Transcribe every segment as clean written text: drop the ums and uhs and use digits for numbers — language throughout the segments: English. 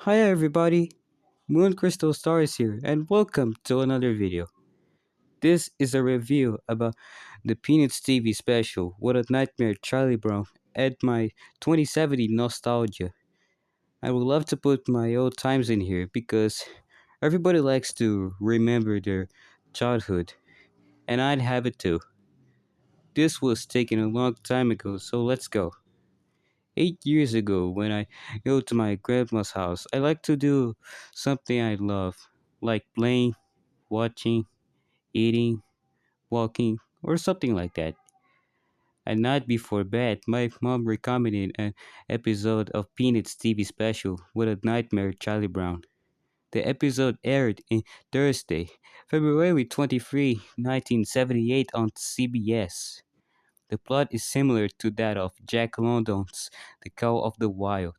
Hi everybody, Moon Crystal Stars here, and welcome to another video. This is a review about the Peanuts TV special, What a Nightmare Charlie Brown, and my 2070 nostalgia. I would love to put my old times in here because everybody likes to remember their childhood, and I'd have it too. This was taken a long time ago, so let's go. 8 years ago, when I go to my grandma's house, I like to do something I love, like playing, watching, eating, walking, or something like that. At night before bed, my mom recommended an episode of Peanuts TV special, What a Nightmare Charlie Brown. The episode aired on Thursday, February 23, 1978 on CBS. The plot is similar to that of Jack London's The Call of the Wild,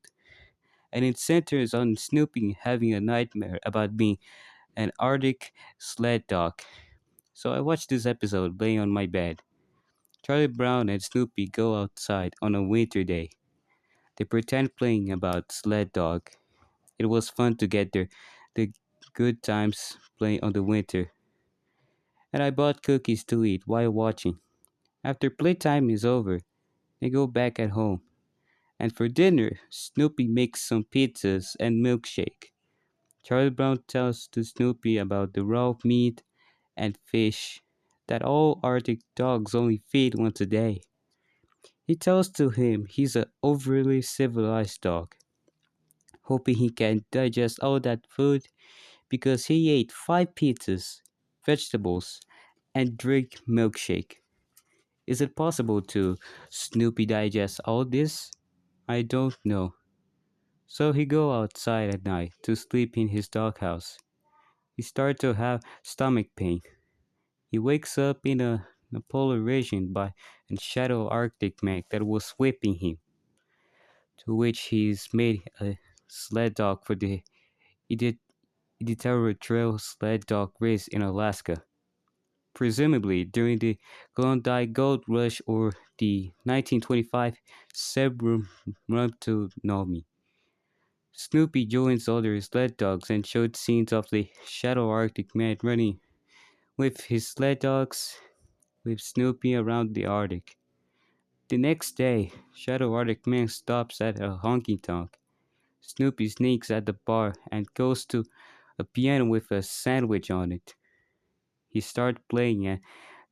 and it centers on Snoopy having a nightmare about being an Arctic sled dog. So I watched this episode laying on my bed. Charlie Brown and Snoopy go outside on a winter day. They pretend playing about sled dog. It was fun to get the good times playing on the winter. And I bought cookies to eat while watching. After playtime is over, they go back at home. And for dinner, Snoopy makes some pizzas and milkshake. Charlie Brown tells to Snoopy about the raw meat and fish that all Arctic dogs only feed once a day. He tells to him he's a overly civilized dog, hoping he can digest all that food because he ate 5 pizzas, vegetables, and drink milkshake. Is it possible to Snoopy digest all this? I don't know. So he go outside at night to sleep in his doghouse. He starts to have stomach pain. He wakes up in a polar region by a shadow Arctic man that was whipping him, to which he's made a sled dog for the Idi- Iditarod Trail Sled dog race in Alaska, presumably during the Klondike Gold Rush or the 1925 Serum Run to Nome. Snoopy joins other sled dogs and showed scenes of the shadow Arctic man running with his sled dogs with Snoopy around the Arctic. The next day, Shadow Arctic Man stops at a honky tonk. Snoopy sneaks at the bar and goes to a piano with a sandwich on it. He starts playing at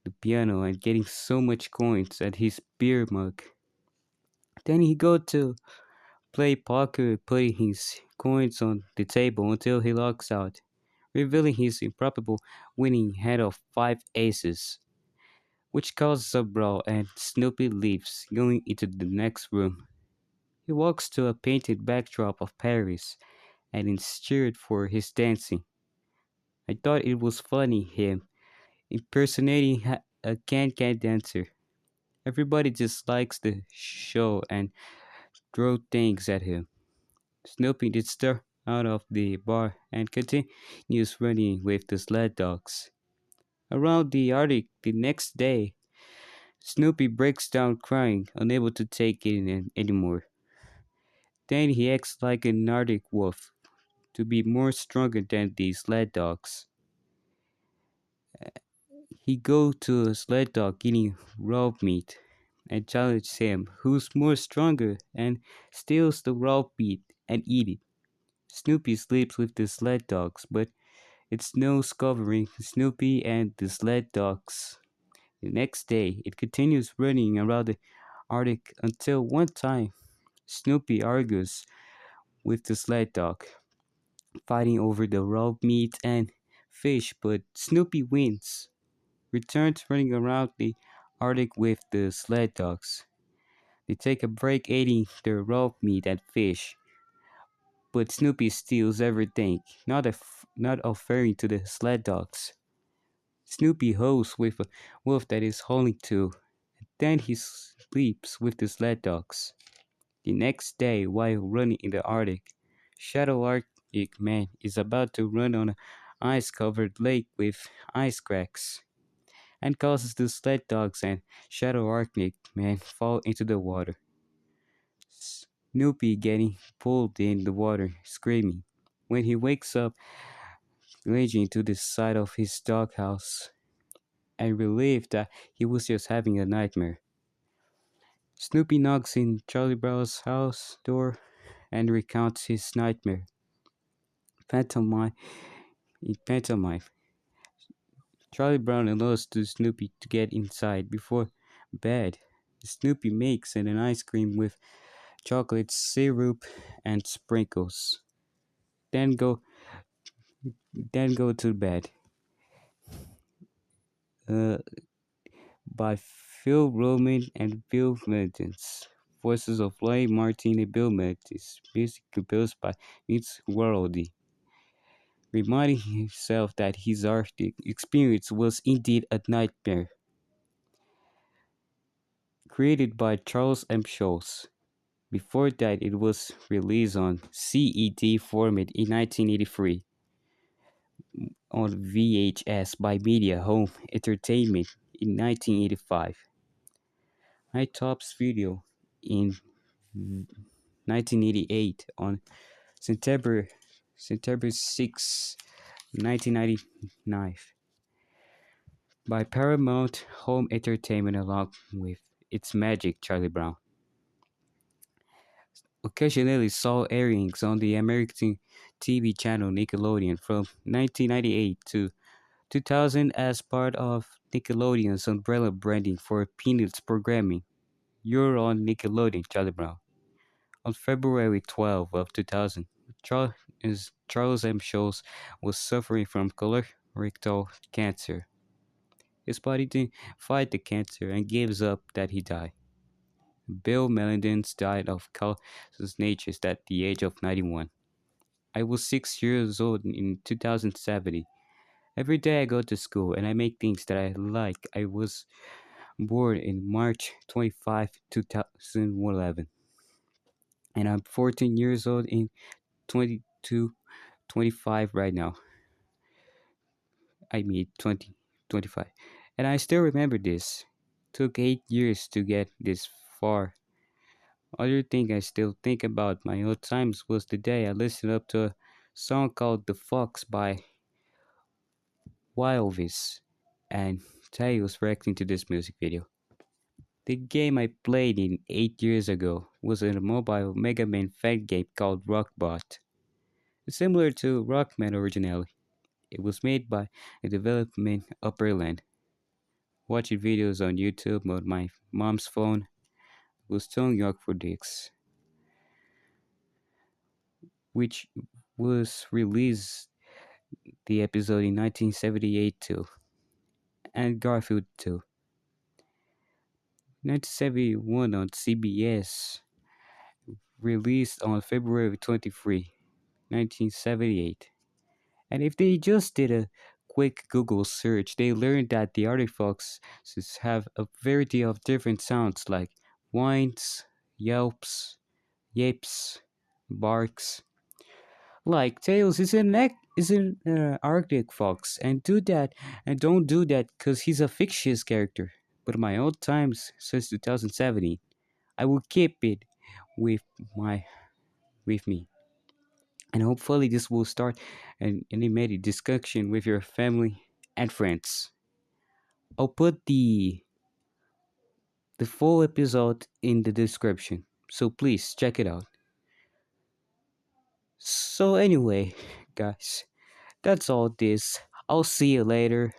the piano and getting so much coins at his beer mug. Then he goes to play poker, putting his coins on the table until he locks out, revealing his improbable winning hand of 5 aces, which causes a brawl and Snoopy leaves, going into the next room. He walks to a painted backdrop of Paris and is cheered for his dancing. I thought it was funny him impersonating a can-can dancer. Everybody just likes the show and throw things at him. Snoopy did stir out of the bar and continues running with the sled dogs. Around the Arctic the next day, Snoopy breaks down crying, unable to take it anymore. Then he acts like a Nordic wolf to be more stronger than the sled dogs. He goes to a sled dog eating raw meat and challenges him who's more stronger and steals the raw meat and eat it. Snoopy sleeps with the sled dogs, but it snows covering Snoopy and the sled dogs. The next day, it continues running around the Arctic until one time Snoopy argues with the sled dog, fighting over the raw meat and fish, but Snoopy wins. Returns running around the Arctic with the sled dogs. They take a break eating their raw meat and fish, but Snoopy steals everything, not offering to the sled dogs. Snoopy hosts with a wolf that is holding to, and then he sleeps with the sled dogs. The next day, while running in the Arctic, Shadow Arctic Man is about to run on an ice-covered lake with ice cracks, and causes the sled dogs and Shadow Arctic Man fall into the water. Snoopy getting pulled in the water, screaming. when he wakes up, raging to the side of his doghouse and relieved that he was just having a nightmare. Snoopy knocks in Charlie Brown's house door and recounts his nightmare. Pantomime in pantomime, Charlie Brown allows to Snoopy to get inside before bed. Snoopy makes an ice cream with chocolate syrup and sprinkles. Then go then go to bed. Uh, by Phil Roman and Bill Melendez. Voices of Lloyd Martin and Bill Melendez. Music composed by Mitch Worldy. Reminding himself that his Arctic experience was indeed a nightmare. Created by Charles M. Schulz. Before that, it was released on CED format in 1983, on VHS by Media Home Entertainment in 1985, High Tops Video in 1988, on September 6, 1999, by Paramount Home Entertainment along with its Magic Charlie Brown. Occasionally saw airings on the American TV channel Nickelodeon from 1998 to 2000 as part of Nickelodeon's umbrella branding for Peanuts programming. You're on Nickelodeon, Charlie Brown. On February 12 of 2000, Charles M. Schulz was suffering from colorectal cancer. His body didn't fight the cancer and gives up that he died. Bill Melendez died of causes natures at the age of 91. I was 6 years old in 2007. Every day I go to school and I make things that I like. I was born in March 25, 2011. And I'm 14 years old in 22, 25 right now. I mean 2025. And I still remember this. Took 8 years to get this far. Other thing I still think about my old times was the day I listened up to a song called The Fox by Wildvis, and Tay was reacting to this music video. The game I played in 8 years ago was a mobile Mega Man fan game called Rockbot. It's similar to Rockman originally. It was made by a development Upperland. Watching videos on YouTube on my mom's phone was too young for this, which was released the episode in 1978 too, and Garfield too. 1971 on CBS, released on February 23, 1978. And if they just did a quick Google search, they learned that the artifacts have a variety of different sounds like whines, yelps, yips, barks. Like Tails is an Arctic fox, and don't do that because he's a fictitious character. But in my old times since 2017, I will keep it with my with me, and hopefully this will start an animated discussion with your family and friends. I'll put the full episode in the description, so please check it out. So anyway, guys, that's all this. I'll see you later.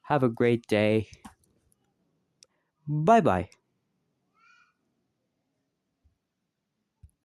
Have a great day. Bye bye.